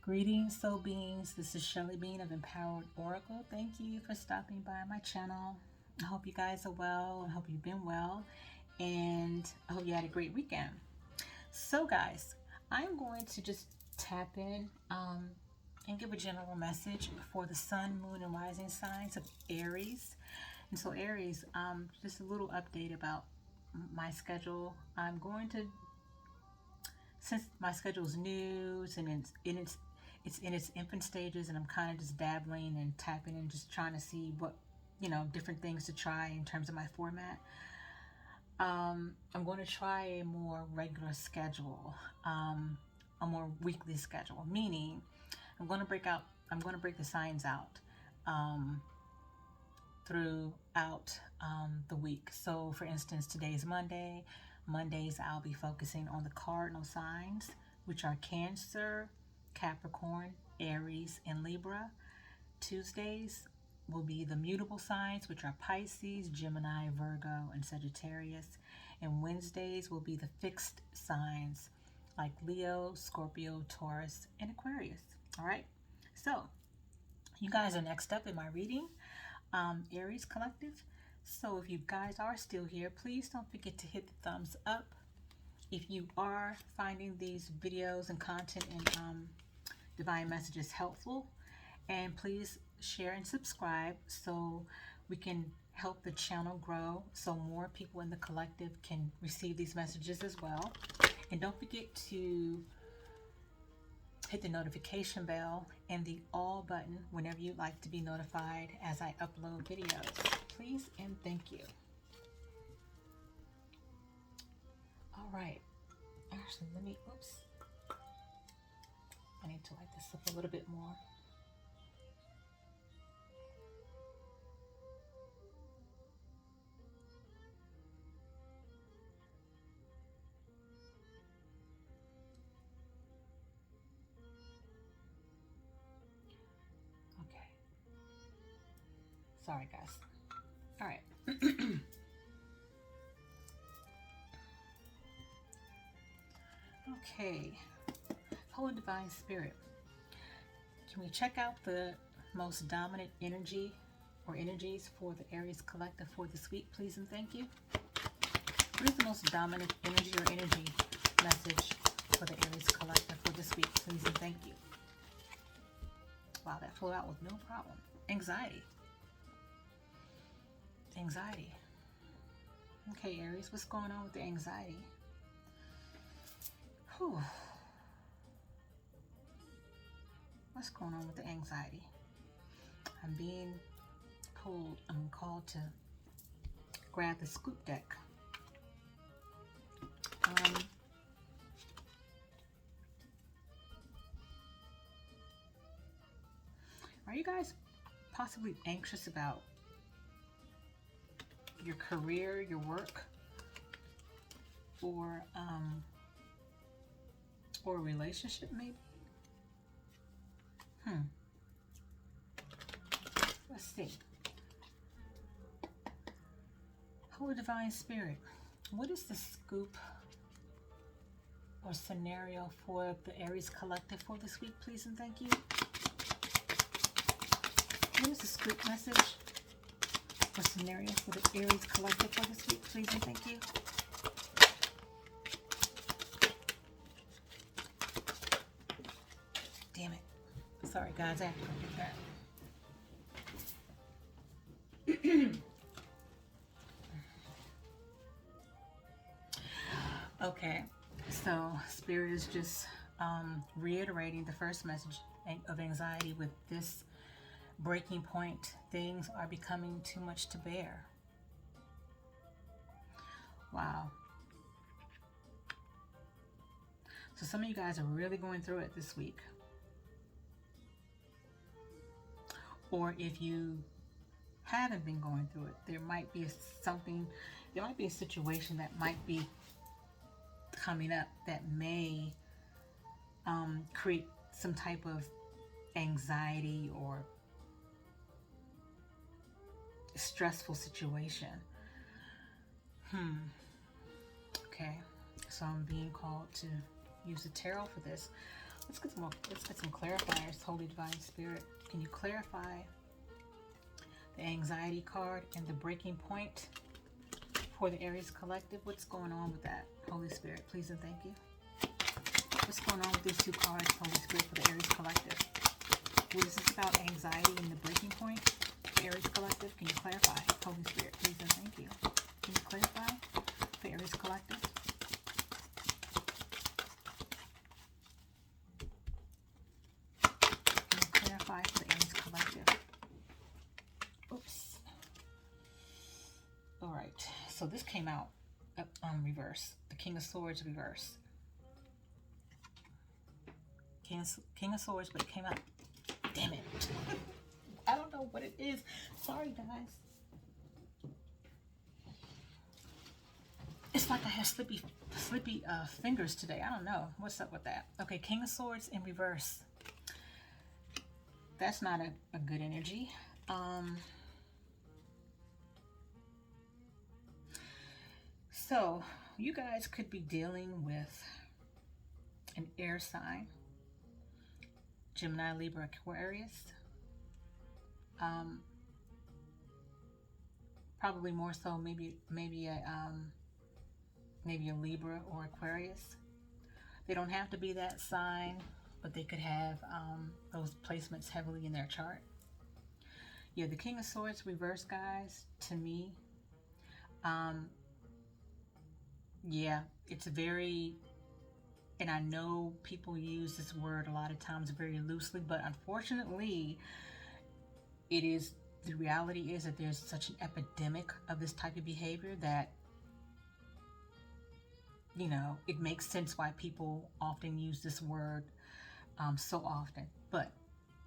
Greetings, soul beings. This is Shelly Bean of Empowered Oracle. Thank you for stopping by my channel. I hope you guys are well. I hope you've been well. And I hope you had a great weekend. So, guys, I'm going to just tap in and give a general message for the sun, moon, and rising signs of Aries. And so, Aries, just a little update about my schedule. I'm going to, since my schedule is new and it's in its infant stages, and I'm kind of just dabbling and tapping and just trying to see what, different things to try in terms of my format. I'm going to try a more regular schedule, a more weekly schedule, meaning I'm going to break the signs out throughout the week. So for instance, today's Monday. Mondays I'll be focusing on the cardinal signs, which are Cancer, Capricorn, Aries, and Libra. Tuesdays will be the mutable signs, which are Pisces, Gemini, Virgo, and Sagittarius. And Wednesdays will be the fixed signs like Leo, Scorpio, Taurus, and Aquarius. All right, so you guys are next up in my reading, Aries Collective. So if you guys are still here, please don't forget to hit the thumbs up. If you are finding these videos and content and divine messages helpful, and please share and subscribe so we can help the channel grow, so more people in the collective can receive these messages as well. And don't forget to hit the notification bell and the all button whenever you'd like to be notified as I upload videos. Please and thank you. All right. Actually, I need to light this up a little bit more. Okay. Sorry, guys. All right. Okay. Holy Divine Spirit, can we check out the most dominant energy or energies for the Aries Collective for this week, please and thank you? What is the most dominant energy or energy message for the Aries Collective for this week, please and thank you? Wow, that flew out with no problem. Anxiety. Anxiety. Okay, Aries, what's going on with the anxiety? Whew. What's going on with the anxiety? I'm being pulled, I'm called to grab the scoop deck. Are you guys possibly anxious about your career, your work, or a relationship maybe? Let's see. Holy Divine Spirit, what is the scoop or scenario for the Aries Collective for this week, please and thank you? What is the scoop message or scenario for the Aries Collective for this week, please and thank you? Damn it. Sorry guys, I have to go get that. Okay, so Spirit is just reiterating the first message of anxiety with this breaking point. Things are becoming too much to bear. Wow. So some of you guys are really going through it this week. Or if you haven't been going through it, there might be a situation that might be coming up that may create some type of anxiety or stressful situation. Okay, so I'm being called to use the tarot for this. Let's get some clarifiers. Holy Divine Spirit, can you clarify the anxiety card and the breaking point for the Aries collective? What's going on with that? Holy Spirit, please and thank you. What's going on with these two cards, Holy Spirit, for the Aries collective? What is this about, anxiety and the breaking point? Aries collective, can you clarify? Holy Spirit, please and thank you. Can you clarify for Aries collective? Can you clarify for the Aries collective? Oops. All right. So this came out reverse. The King of Swords reverse. King of Swords, but it came out. Damn it. I don't know what it is. Sorry, guys. It's like I have slippy fingers today. I don't know. What's up with that? Okay, King of Swords in reverse. That's not a good energy. So, you guys could be dealing with an air sign. Gemini, Libra, Aquarius. Probably more so maybe a Libra or Aquarius. They don't have to be that sign, but they could have those placements heavily in their chart. Yeah, the King of Swords reverse, guys, to me, yeah, it's very, and I know people use this word a lot of times very loosely, but unfortunately, it is, the reality is that there's such an epidemic of this type of behavior that, you know, it makes sense why people often use this word so often. But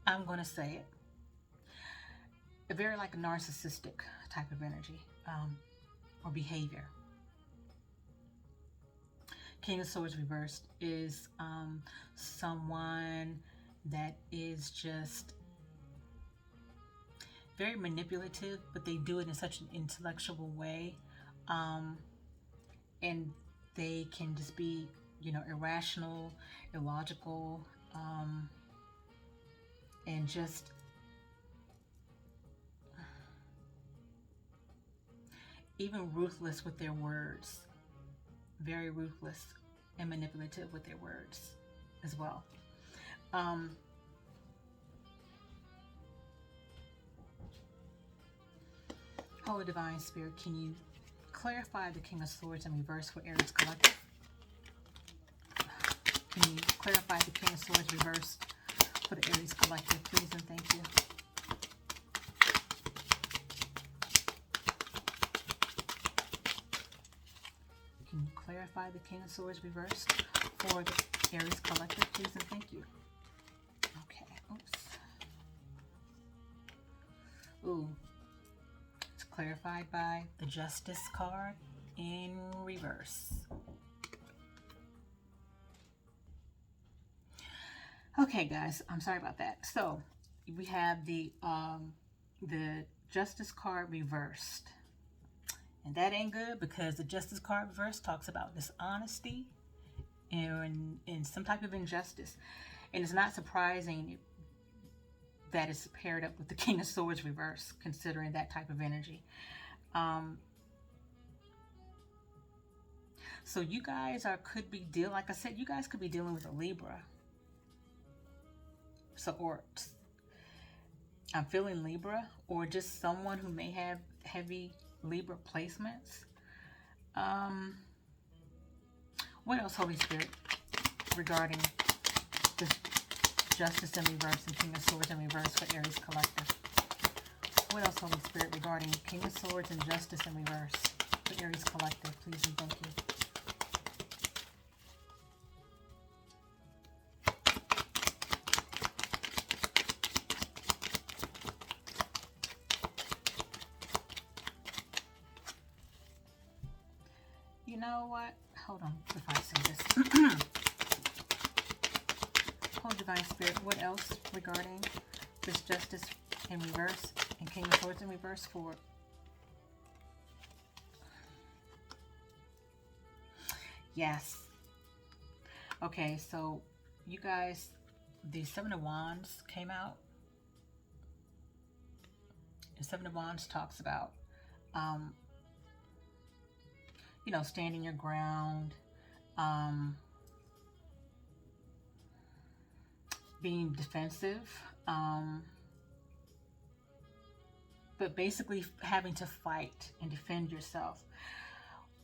I'm going to say it. A very like a narcissistic type of energy or behavior. King of Swords reversed is someone that is just very manipulative, but they do it in such an intellectual way, and they can just be, you know, irrational, illogical, and just even ruthless with their words. Very ruthless and manipulative with their words as well. Holy Divine Spirit, can you clarify the King of Swords in reverse for Aries collective? Can you clarify the King of Swords reverse for the Aries collective, please and thank you. Can you clarify the King of Swords reversed for the Aries collective, please and thank you. Okay, oops. Ooh, it's clarified by the Justice card in reverse. Okay, guys, I'm sorry about that. So we have the Justice card reversed. And that ain't good, because the Justice card reverse talks about dishonesty and some type of injustice. And it's not surprising that it's paired up with the King of Swords reverse, considering that type of energy. So you guys could be dealing, like I said, you guys could be dealing with a Libra. So, or I'm feeling Libra, or just someone who may have heavy Libra placements. What else, Holy Spirit, regarding this Justice in reverse and King of Swords in reverse for Aries collective? What else, Holy Spirit, regarding King of Swords and Justice in reverse for Aries collective, please and thank you. You know what? Hold on if I say this. Holy Divine Spirit, what else regarding this Justice in reverse and King of Swords in reverse for... Yes. Okay, so you guys, the Seven of Wands came out. And Seven of Wands talks about, um, you know, standing your ground, um, being defensive, but basically having to fight and defend yourself.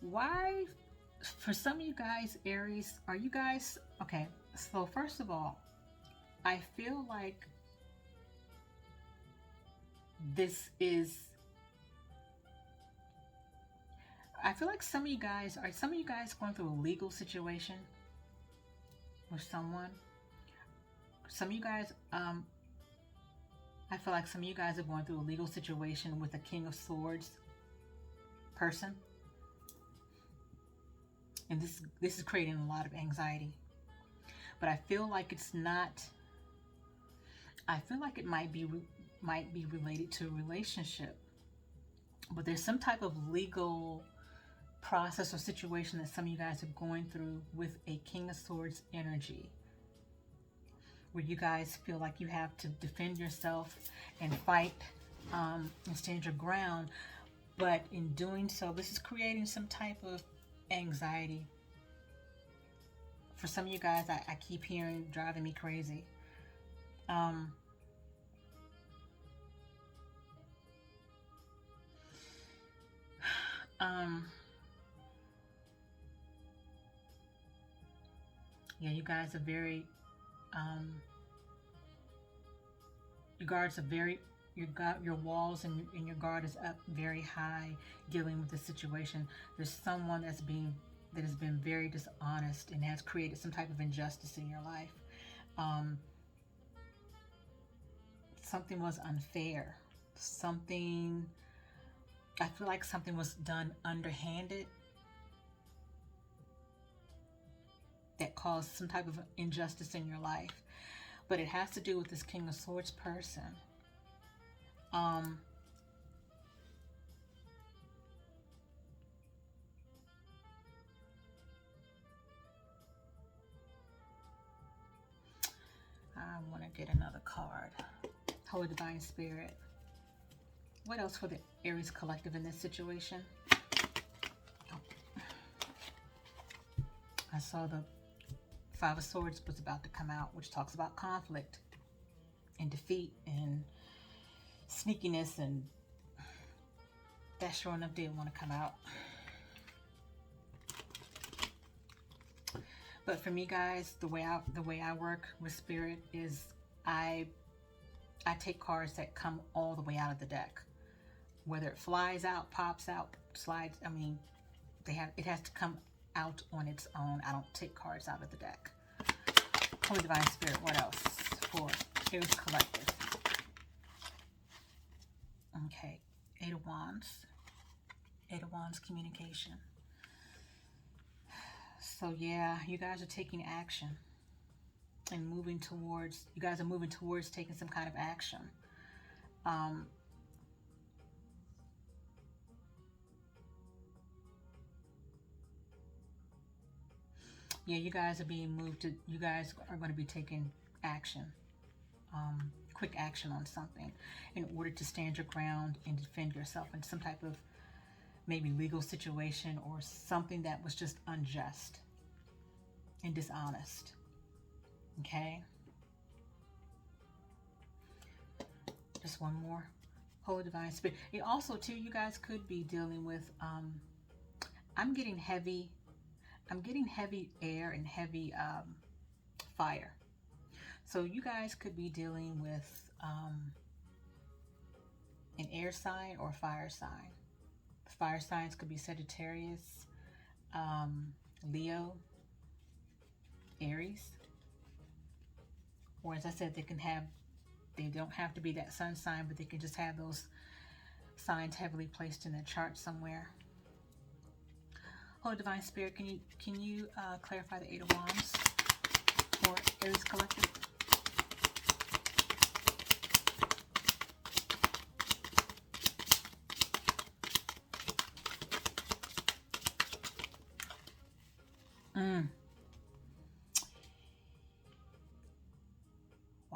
Why, for some of you guys, Aries, are you guys, okay, so first of all, I feel like this is, I feel like some of you guys, are some of you guys going through a legal situation with someone? Some of you guys, I feel like some of you guys are going through a legal situation with a King of Swords person. And this is creating a lot of anxiety. But I feel like it's not, I feel like it might be related to a relationship. But there's some type of legal process or situation that some of you guys are going through with a King of Swords energy, where you guys feel like you have to defend yourself and fight and stand your ground. But in doing so, this is creating some type of anxiety. For some of you guys, I keep hearing driving me crazy. Yeah, you guys are very, your guards are very, your walls and your guard is up very high dealing with the situation. There's someone that has been very dishonest and has created some type of injustice in your life. Something was unfair. Something, I feel like something was done underhanded that caused some type of injustice in your life. But it has to do with this King of Swords person. I want to get another card. Holy Divine Spirit. What else for the Aries collective in this situation? Oh. I saw the Five of Swords was about to come out, which talks about conflict and defeat and sneakiness, and that sure enough did want to come out. But for me, guys, the way I work with Spirit is I take cards that come all the way out of the deck, whether it flies out, pops out, slides. I mean, it has to come out on its own. I don't take cards out of the deck. Holy Divine Spirit, what else for Aries collective? Okay, Eight of Wands. Eight of Wands, communication. So yeah, you guys are taking action and moving towards, you guys are moving towards taking some kind of action. Yeah, you guys are being moved to, you guys are going to be taking action, quick action on something in order to stand your ground and defend yourself in some type of maybe legal situation or something that was just unjust and dishonest. Okay? Just one more. Holy Divine Spirit. It also, too, you guys could be dealing with, I'm getting heavy air and heavy fire. So you guys could be dealing with an air sign or fire sign. Fire signs could be Sagittarius, Leo, Aries. Or as I said, they don't have to be that sun sign, but they can just have those signs heavily placed in their chart somewhere. Holy Divine Spirit, can you clarify the Eight of Wands for Aries collective?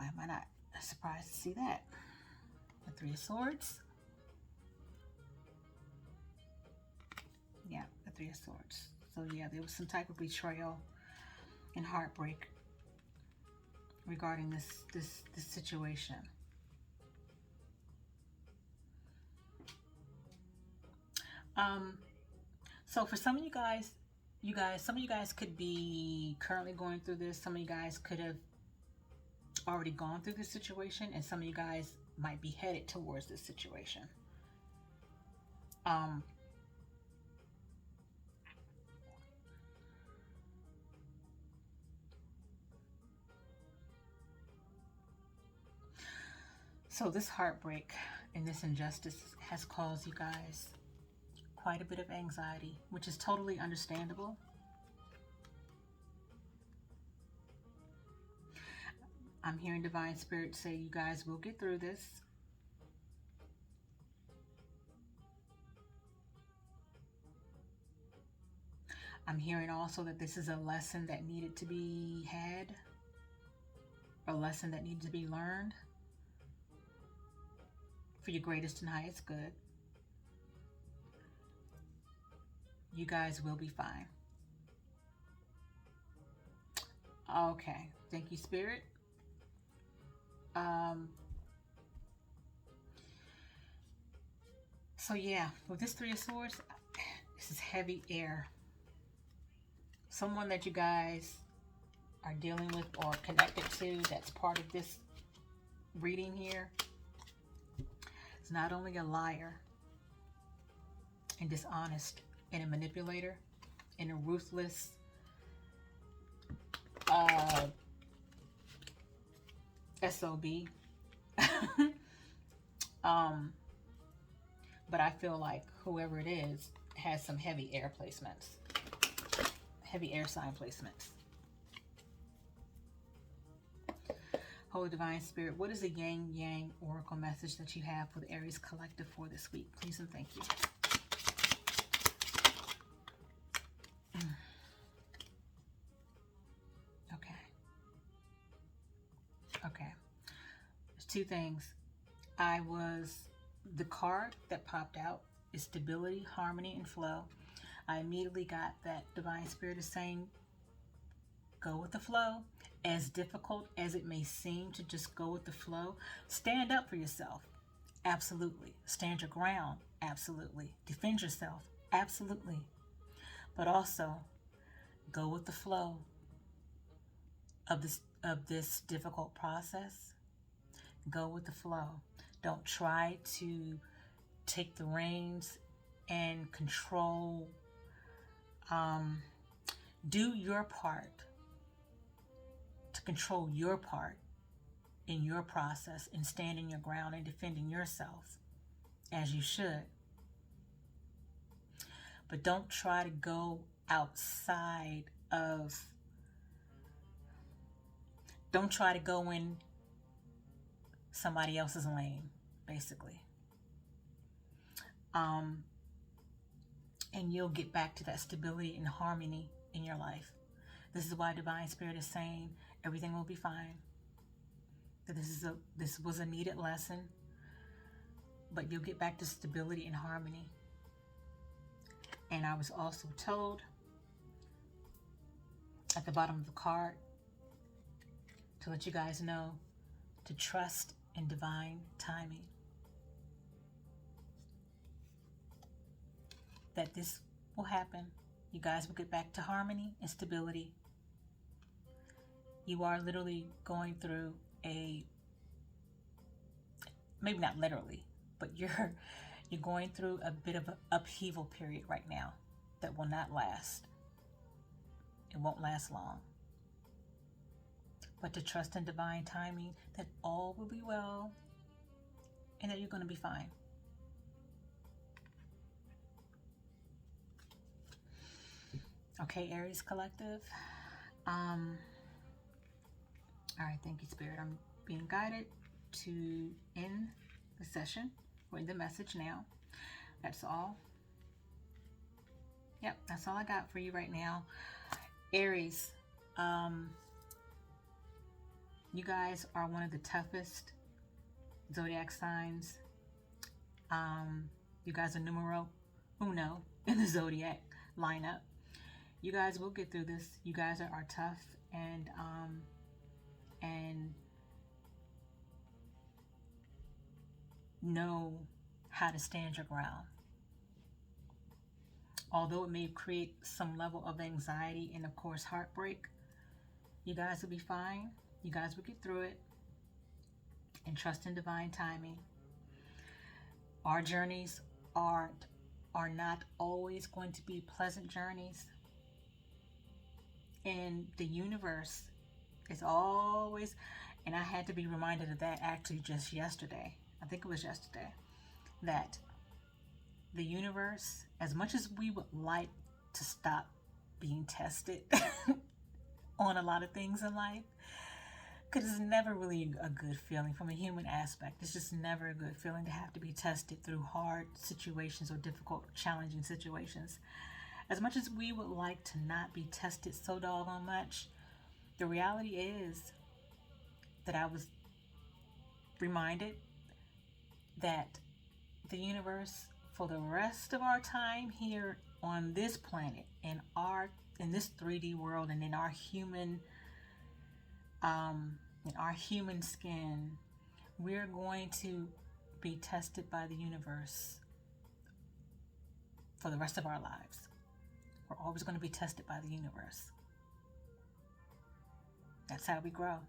am I not surprised to see that? The Three of Swords. Yeah, the Three of Swords. So yeah, there was some type of betrayal and heartbreak regarding this situation. So for some of you guys, some of you guys could be currently going through this. Some of you guys could have already gone through this situation, and some of you guys might be headed towards this situation. So this heartbreak and this injustice has caused you guys quite a bit of anxiety, which is totally understandable. I'm hearing Divine Spirit say you guys will get through this. I'm hearing also that this is a lesson that needed to be had, a lesson that needed to be learned for your greatest and highest good. You guys will be fine. Okay, thank you, Spirit. So yeah, with this Three of Swords, this is heavy air. Someone that you guys are dealing with or connected to that's part of this reading here is not only a liar and dishonest and a manipulator and a ruthless SOB. But I feel like whoever it is has some heavy air placements, heavy air sign placements. Holy Divine Spirit, what is the Yang Yang Oracle message that you have for the Aries Collective for this week? Please and thank you. Okay. There's two things. The card that popped out is stability, harmony, and flow. I immediately got that Divine Spirit is saying, go with the flow. As difficult as it may seem to just go with the flow, stand up for yourself. Absolutely. Stand your ground. Absolutely. Defend yourself. Absolutely. But also, go with the flow of this difficult process. Go with the flow. Don't try to take the reins and control. Do your part to control your part in your process and standing your ground and defending yourself as you should. But don't try to go outside of, don't try to go in somebody else's lane, basically. And you'll get back to that stability and harmony in your life. This is why Divine Spirit is saying everything will be fine. That this was a needed lesson, but you'll get back to stability and harmony. And I was also told at the bottom of the card to let you guys know to trust in divine timing. That this will happen. You guys will get back to harmony and stability. You are literally going through maybe not literally, but you're going through a bit of an upheaval period right now that will not last. It won't last long. But to trust in divine timing, that all will be well and that you're going to be fine. Okay, Aries Collective. All right, thank you, Spirit. I'm being guided to end the session or the message now. That's all. Yep, that's all I got for you right now. Aries, You guys are one of the toughest zodiac signs. You guys are numero uno in the zodiac lineup. You guys will get through this. You guys are tough and know how to stand your ground. Although it may create some level of anxiety and, of course, heartbreak, you guys will be fine. You guys will get through it and trust in divine timing. Our journeys are not always going to be pleasant journeys. And the universe is always, and I had to be reminded of that actually just yesterday. I think it was yesterday, that the universe, as much as we would like to stop being tested on a lot of things in life, because it's never really a good feeling from a human aspect. It's just never a good feeling to have to be tested through hard situations or difficult, challenging situations. As much as we would like to not be tested so doggone much, the reality is that I was reminded that the universe, for the rest of our time here on this planet, in this 3D world, and in our human skin, we're going to be tested by the universe for the rest of our lives. We're always going to be tested by the universe. That's how we grow.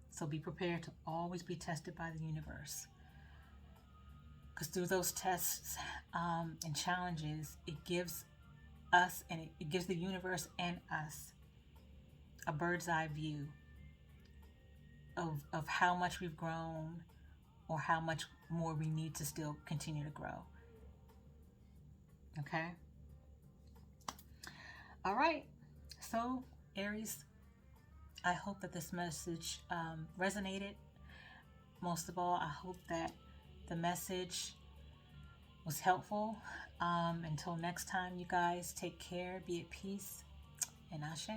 So be prepared to always be tested by the universe. Because through those tests and challenges, it gives us, and it gives the universe and us, a bird's eye view of how much we've grown or how much more we need to still continue to grow. Okay? All right. So, Aries, I hope that this message resonated. Most of all, I hope that the message was helpful. Until next time, you guys, take care, be at peace, and ashe.